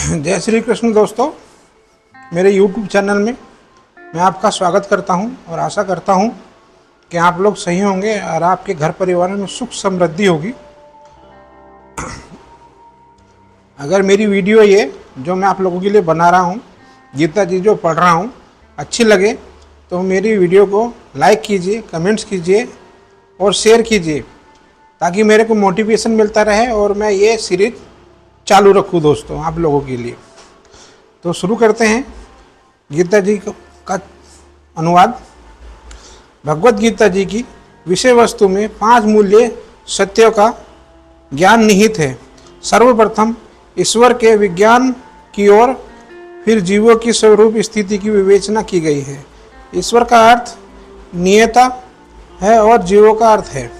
जय श्री कृष्ण दोस्तों, मेरे YouTube चैनल में मैं आपका स्वागत करता हूं और आशा करता हूं कि आप लोग सही होंगे और आपके घर परिवार में सुख समृद्धि होगी। अगर मेरी वीडियो ये जो मैं आप लोगों के लिए बना रहा हूं, गीता जी जो पढ़ रहा हूं, अच्छी लगे तो मेरी वीडियो को लाइक कीजिए, कमेंट्स कीजिए और शेयर कीजिए ताकि मेरे को मोटिवेशन मिलता रहे और मैं ये सीरीज चालू रखूँ दोस्तों आप लोगों के लिए। तो शुरू करते हैं गीता जी का अनुवाद। भगवत गीता जी की विषय वस्तु में 5 मूल्य सत्यों का ज्ञान निहित है। सर्वप्रथम ईश्वर के विज्ञान की ओर, फिर जीवों की स्वरूप स्थिति की विवेचना की गई है। ईश्वर का अर्थ नियता है और जीवों का अर्थ है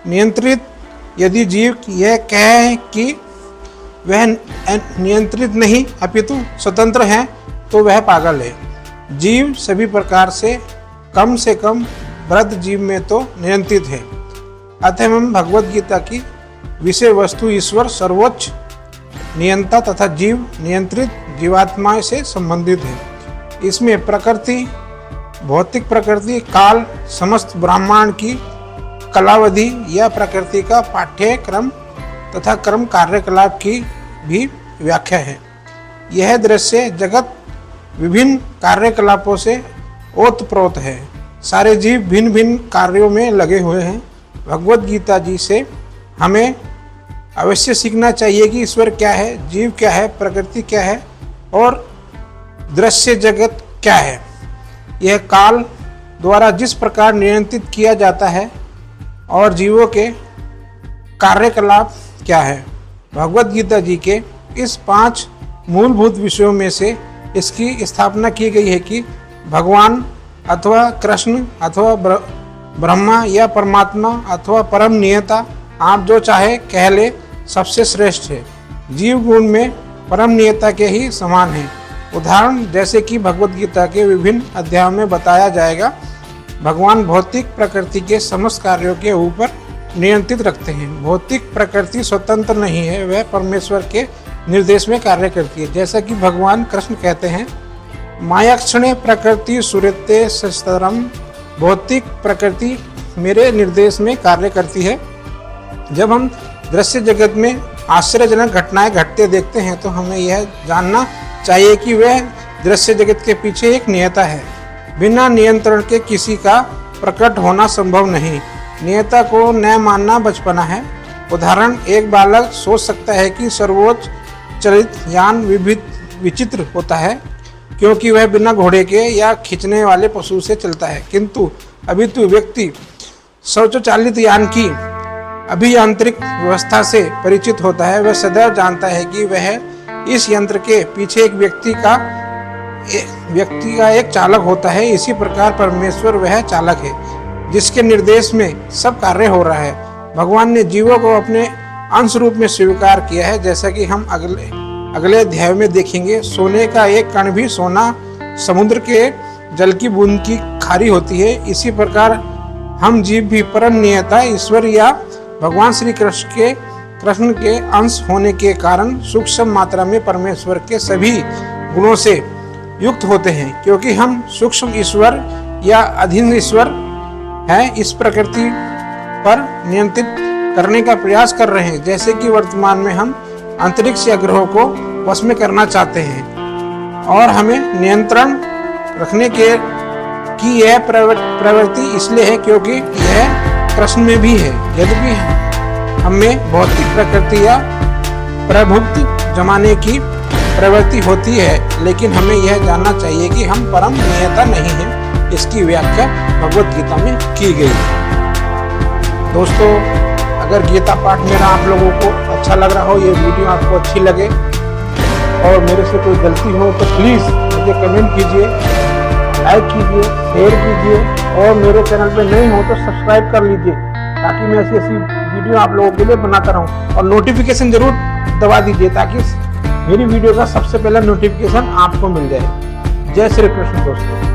नियंत्रित। यदि जीव यह कहे कि वह नियंत्रित नहीं अपितु स्वतंत्र है तो वह पागल है। जीव सभी प्रकार से कम वृद्ध जीव में तो नियंत्रित है। अतः भगवत गीता की विषय वस्तु ईश्वर सर्वोच्च नियंता तथा जीव नियंत्रित जीवात्मा से संबंधित है। इसमें प्रकृति, भौतिक प्रकृति, काल, समस्त ब्रह्मांड की कलावधि या प्रकृति का पाठ्यक्रम तथा कर्म कार्यकलाप की भी व्याख्या है। यह दृश्य जगत विभिन्न कार्यकलापों से ओतप्रोत है। सारे जीव भिन्न भिन्न कार्यों में लगे हुए हैं। भगवत गीता जी से हमें अवश्य सीखना चाहिए कि ईश्वर क्या है, जीव क्या है, प्रकृति क्या है और दृश्य जगत क्या है। यह काल द्वारा जिस प्रकार नियंत्रित किया जाता है और जीवों के कार्यकलाप क्या है। भगवत गीता जी के इस 5 मूलभूत विषयों में से इसकी स्थापना की गई है कि भगवान अथवा कृष्ण अथवा ब्रह्मा या परमात्मा अथवा परम नियता, आप जो चाहे कह ले, सबसे श्रेष्ठ है। जीव गुण में परम नियता के ही समान है। उदाहरण जैसे कि भगवत गीता के विभिन्न अध्यायों में बताया जाएगा, भगवान भौतिक प्रकृति के समस्त कार्यों के ऊपर नियंत्रित रखते हैं। भौतिक प्रकृति स्वतंत्र नहीं है, वह परमेश्वर के निर्देश में कार्य करती है। जैसा कि भगवान कृष्ण कहते हैं, मायाक्षणे प्रकृति सुरते शस्त्रम, भौतिक प्रकृति मेरे निर्देश में कार्य करती है। जब हम दृश्य जगत में आश्चर्यजनक घटनाएं घटते देखते हैं तो हमें यह जानना चाहिए कि वह दृश्य जगत के पीछे एक नियता है। बिना नियंत्रण के किसी का प्रकट होना संभव नहीं। नियता को न मानना बचपना है। उदाहरण, एक बालक सोच सकता है कि सर्वोच्च चलित यान विचित्र होता है क्योंकि वह बिना घोड़े के या खींचने वाले पशु से चलता है, किंतु अभितु व्यक्ति स्वचालित यान की अभियांत्रिक व्यवस्था से परिचित होता है। वह सदैव जानता है कि वह इस यंत्र के पीछे एक व्यक्ति का एक चालक होता है। इसी प्रकार परमेश्वर वह चालक है जिसके निर्देश में सब कार्य हो रहा है। भगवान ने जीवों को अपने अंश रूप में स्वीकार किया है। जैसा कि हम अगले अध्याय में देखेंगे, सोने का एक कण भी सोना समुद्र के जल की बूंद की खारी होती है। इसी प्रकार हम जीव भी परम नियता ईश्वर या भगवान श्री कृष्ण के अंश होने के कारण सूक्ष्म मात्रा में परमेश्वर के सभी गुणों से युक्त होते हैं। क्योंकि हम सूक्ष्म ईश्वर या अधीन ईश्वर है, इस प्रकृति पर नियंत्रित करने का प्रयास कर रहे हैं। जैसे कि वर्तमान में हम अंतरिक्ष या ग्रहों को वश में करना चाहते हैं और हमें नियंत्रण रखने की यह प्रवृत्ति इसलिए है क्योंकि यह कृष्ण में भी है। यद्यपि हमें भौतिक प्रकृति या प्रभुत्व जमाने की प्रवृत्ति होती है, लेकिन हमें यह जानना चाहिए कि हम परम नियता नहीं हैं। इसकी व्याख्या भगवत गीता में की गई। दोस्तों, अगर गीता पाठ मेरा आप लोगों को अच्छा लग रहा हो, ये वीडियो आपको अच्छी लगे और मेरे से कोई गलती हो तो प्लीज़ मुझे कमेंट कीजिए, लाइक कीजिए, शेयर कीजिए और मेरे चैनल पे नए हो तो सब्सक्राइब कर लीजिए ताकि मैं ऐसी वीडियो आप लोगों के लिए बनाता रहूं। और नोटिफिकेशन जरूर दबा दीजिए ताकि मेरी वीडियो का सबसे पहला नोटिफिकेशन आपको मिल जाए। जय श्री कृष्ण दोस्तों।